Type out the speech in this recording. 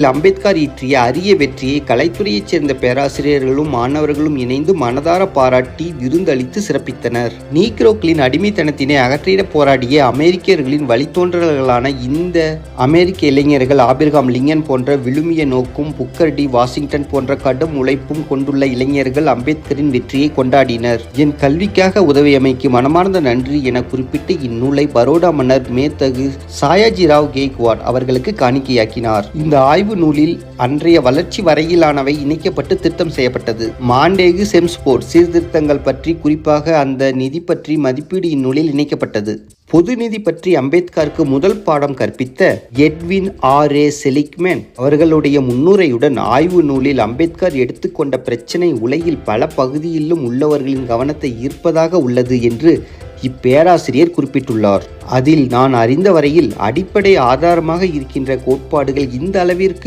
அம்பேத்கர் ஈற்றிய அரிய வெற்றியை கலைத்துறையைச் சேர்ந்த பேராசிரியர்களும் மாணவர்களும் இணைந்து மனதார பாராட்டி விருந்தளித்து சிறப்பித்தனர். நீக்ரோக்களின் அடிமைத்தனத்தினை அகற்றிட போராடிய அமெரிக்கர்களின் வழித்தோன்றல்களான இந்த அமெரிக்க இளைஞர்கள் ஆபிரகாம் லிங்கன் போன்ற விழுமிய நோக்கும், புக்கர் டி வாஷிங்டன் போன்ற கடும் உழைப்பும் கொண்டுள்ள இளைஞர்கள் அம்பேத்கரின் வெற்றியை கொண்டாடினர். என் கல்விக்காக உதவியமைக்கு மனமார்ந்த நன்றி என குறிப்பிட்டு இந்நூலை பரோடா மன்னர் மேதகு சாயாஜிராவ் கெய்க்வாட் அவர்களுக்கு காணிக்கையாக்கினார். இந்த ஆய்வு நூலில் அன்றைய வளர்ச்சி வரையிலானவை இணைக்கப்பட்டு திருத்தம் செய்யப்பட்டது. மாண்டேகு செம்ஸ்போர்ட் சீர்திருத்தங்கள் பற்றி, குறிப்பாக அந்த நிதி பற்றி மதிப்பீடு இந்நூலில் இணைக்கப்பட்டது. பொது நிதி பற்றி அம்பேத்கருக்கு முதல் பாடம் கற்பித்த எட்வின் ஆர்.ஏ. செலிக்மேன் அவர்களுடைய முன்னுரையுடன் ஆய்வு நூலில் அம்பேத்கர் எடுத்துக்கொண்ட பிரச்சினை உலகில் பல பகுதியிலும் உள்ளவர்களின் கவனத்தை ஈர்ப்பதாக உள்ளது என்று இப்பேராசிரியர் குறிப்பிட்டுள்ளார். அதில் நான் அறிந்த வரையில் அடிப்படை ஆதாரமாக இருக்கின்ற கோட்பாடுகள் இந்த அளவிற்கு